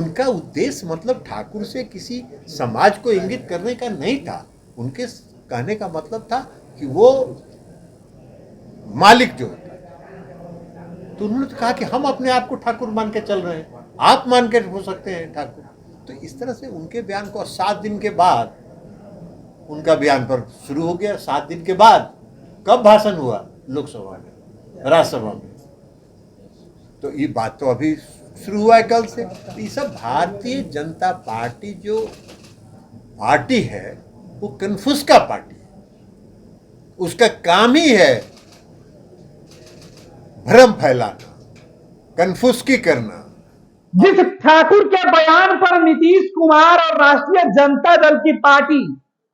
उनका उद्देश्य मतलब ठाकुर से किसी समाज को इंगित करने का नहीं था। उनके कहने का मतलब था कि वो मालिक जो होता है, तो उन्होंने तो कहा कि हम अपने आप को ठाकुर मान के चल रहे हैं, आप मान के हो सकते हैं ठाकुर। तो इस तरह से उनके बयान को 7 दिन के बाद उनका बयान पर शुरू हो गया। 7 दिन के बाद कब भाषण हुआ? लोकसभा में, राज्यसभा में। तो ये बात तो अभी शुरू हुआ है कल से। तो ये सब भारतीय जनता पार्टी जो पार्टी है वो कन्फ्यूज का पार्टी है। उसका काम ही है भ्रम फैलाना, कन्फ्यूज करना। जिस ठाकुर के बयान पर नीतीश कुमार और राष्ट्रीय जनता दल की पार्टी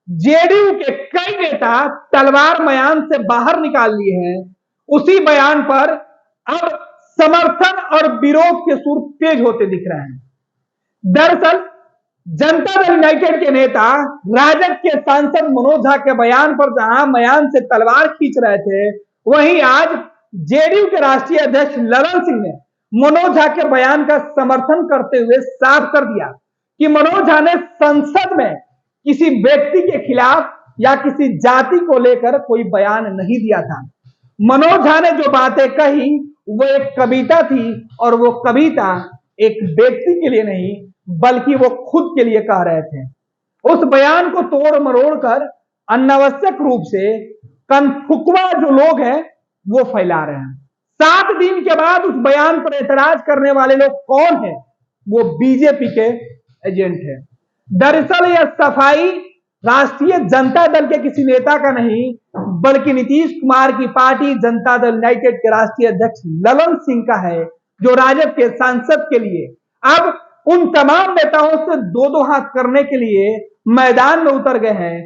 जेडीयू के कई नेता तलवार मयान से बाहर निकाल लिए हैं, उसी बयान पर अब समर्थन और विरोध के सुर तेज होते दिख रहे हैं। दरअसल जनता दल यूनाइटेड के नेता राजद के सांसद मनोज झा के बयान पर जहां मयान से तलवार खींच रहे थे, वहीं आज जेडीयू के राष्ट्रीय अध्यक्ष ललन सिंह ने मनोज झा के बयान का समर्थन करते हुए साफ कर दिया कि मनोज झा ने संसद में किसी व्यक्ति के खिलाफ या किसी जाति को लेकर कोई बयान नहीं दिया था। मनोज झा ने जो बातें कही वो एक कविता थी, और वो कविता एक व्यक्ति के लिए नहीं बल्कि वो खुद के लिए कह रहे थे। उस बयान को तोड़ मरोड़ कर अनावश्यक रूप से कनफुकवा जो लोग हैं वो फैला रहे हैं। 7 दिन के बाद उस बयान पर एतराज करने वाले लोग कौन है? वो बीजेपी के एजेंट है। दरअसल यह सफाई राष्ट्रीय जनता दल के किसी नेता का नहीं बल्कि नीतीश कुमार की पार्टी जनता दल यूनाइटेड के राष्ट्रीय अध्यक्ष ललन सिंह का है, जो राजद के सांसद के लिए अब उन तमाम नेताओं से दो हाथ करने के लिए मैदान में उतर गए हैं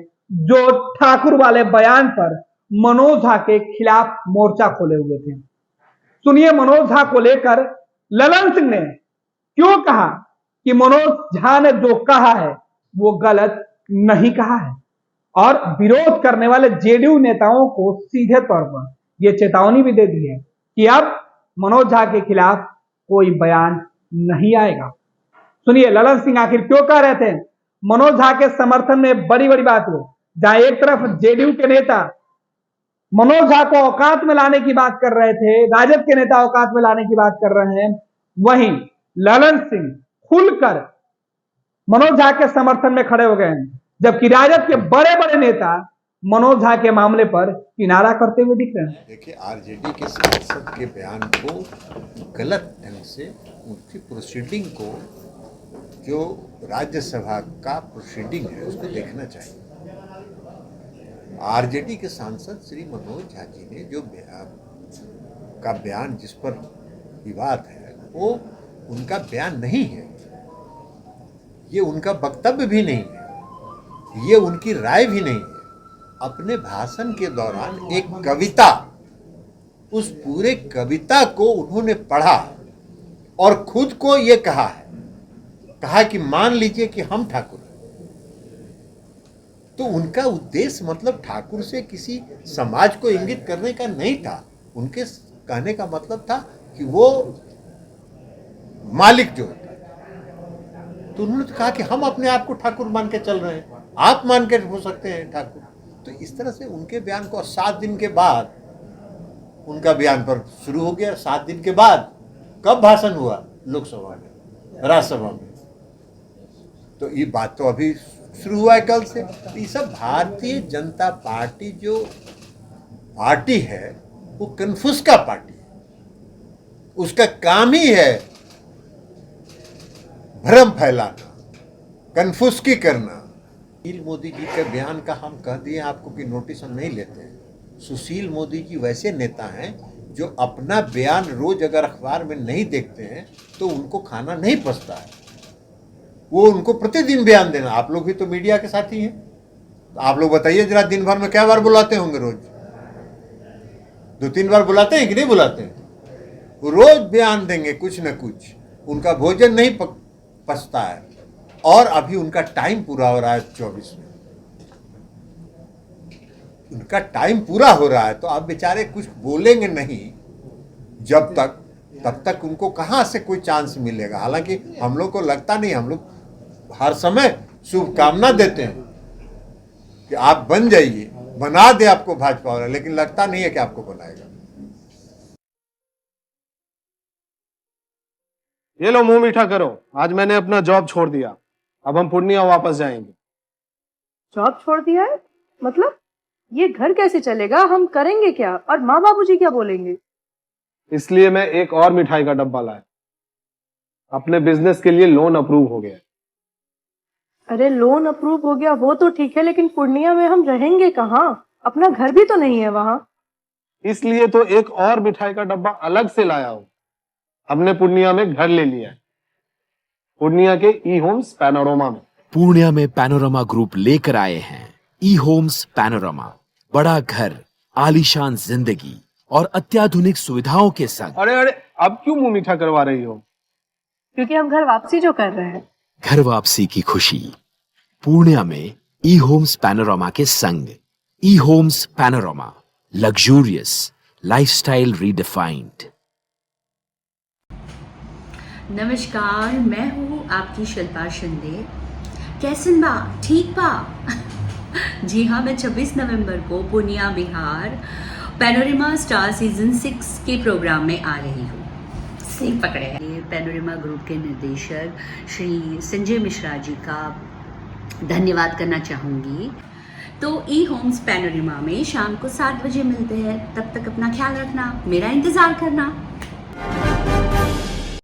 जो ठाकुर वाले बयान पर मनोज झा के खिलाफ मोर्चा खोले हुए थे। सुनिए मनोज झा को लेकर ललन सिंह ने क्यों कहा कि मनोज झा ने जो कहा है वो गलत नहीं कहा है, और विरोध करने वाले जेडीयू नेताओं को सीधे तौर पर यह चेतावनी भी दे दी है कि अब मनोज झा के खिलाफ कोई बयान नहीं आएगा। सुनिए ललन सिंह आखिर क्यों कह रहे थे मनोज झा के समर्थन में बड़ी बड़ी बात हो। जहां एक तरफ जेडीयू के नेता मनोज झा को औकात में लाने की बात कर रहे थे, राजद के नेता औकात में लाने की बात कर रहे हैं, वहीं ललन सिंह खुलकर मनोज झा के समर्थन में खड़े हो गए हैं, जबकि राजद के बड़े बड़े नेता मनोज झा के मामले पर किनारा करते हुए दिख रहे हैं। देखिए, आरजेडी के सांसद के बयान को गलत ढंग से उनकी प्रोसीडिंग को, जो राज्यसभा का प्रोसीडिंग है, उसको देखना चाहिए। आरजेडी के सांसद श्री मनोज झा जी ने जो बयान जिस पर विवाद है वो उनका बयान नहीं है, ये उनका वक्तव्य भी नहीं है, ये उनकी राय भी नहीं है। अपने भाषण के दौरान एक कविता, उस पूरे कविता को उन्होंने पढ़ा और खुद को ये कहा कि मान लीजिए कि हम ठाकुर हैं। तो उनका उद्देश्य मतलब ठाकुर से किसी समाज को इंगित करने का नहीं था। उनके कहने का मतलब था कि वो मालिक जो होता है, तो उन्होंने तो कहा कि हम अपने आप को ठाकुर मान के चल रहे हैं, आप मान के हो सकते हैं ठाकुर। तो इस तरह से उनके बयान को 7 दिन के बाद उनका बयान पर शुरू हो गया। 7 दिन के बाद कब भाषण हुआ? लोकसभा में, राज्यसभा में। तो ये बात तो अभी शुरू हुआ है कल से। ये सब भारतीय जनता पार्टी जो पार्टी है वो कन्फ्यूज का पार्टी है। उसका काम ही है भ्रम फैलाना, कन्फ्यूज करना। सुशील मोदी जी के बयान का हम कह दिए आपको कि नोटिस हम नहीं लेते हैं। सुशील मोदी जी वैसे नेता हैं जो अपना बयान रोज अगर अखबार में नहीं देखते हैं तो उनको खाना नहीं पचता है। वो उनको प्रतिदिन बयान देना। आप लोग भी तो मीडिया के साथी हैं, तो आप लोग बताइए जरा, दिन भर में क्या बार बुलाते होंगे? रोज 2-3 बार बुलाते हैं कि नहीं बुलाते हैं? वो रोज बयान देंगे कुछ न कुछ। उनका भोजन नहीं पचता है। और अभी उनका टाइम पूरा हो रहा है 24 में, उनका टाइम पूरा हो रहा है। तो आप बेचारे कुछ बोलेंगे नहीं जब तक तब तक उनको कहाँ से कोई चांस मिलेगा। हालांकि हम लोग को लगता नहीं, हम लोग हर समय शुभकामना देते हैं कि आप बन जाइए, बना दे आपको भाजपा वाला, लेकिन लगता नहीं है कि आपको बनाएगा। ये लो मुंह मीठा करो, आज मैंने अपना जॉब छोड़ दिया, अब हम पूर्णिया वापस जाएंगे। जॉब छोड़ दिया है? मतलब ये घर कैसे चलेगा? हम करेंगे क्या? और माँ बाबूजी क्या बोलेंगे? इसलिए मैं एक और मिठाई का डब्बा लाया, अपने बिजनेस के लिए लोन अप्रूव हो गया। अरे लोन अप्रूव हो गया वो तो ठीक है, लेकिन पूर्णिया में हम रहेंगे कहाँ? अपना घर भी तो नहीं है वहां। इसलिए तो एक और मिठाई का डब्बा अलग से लाया हूं। हमने पूर्णिया में घर ले लिया है, पूर्णिया के ई होम्स पैनोरमा में। पूर्णिया में पैनोरमा ग्रुप लेकर आए हैं ई होम्स पैनोरमा, बड़ा घर, आलीशान जिंदगी और अत्याधुनिक सुविधाओं के संग। अरे अरे, अब क्यों मुंह मीठा करवा रही हो? क्योंकि हम घर वापसी जो कर रहे हैं। घर वापसी की खुशी पूर्णिया में ई होम्स पैनोरमा के संग। ई homes panorama, luxurious lifestyle redefined. नमस्कार, मैं हूँ आपकी शिल्पा शिंदे। कैसन बा? ठीक बा? जी हाँ, मैं 26 नवंबर को Purnia Bihar panorama star season 6 के प्रोग्राम में आ रही हूँ। सीख पकड़े हैं। पैनोरमा ग्रुप के निर्देशक श्री संजय मिश्रा जी का धन्यवाद करना चाहूँगी। तो ई होम्स पैनोरमा में शाम को 7 बजे मिलते हैं। तब तक अपना ख्याल रखना, मेरा इंतज़ार करना।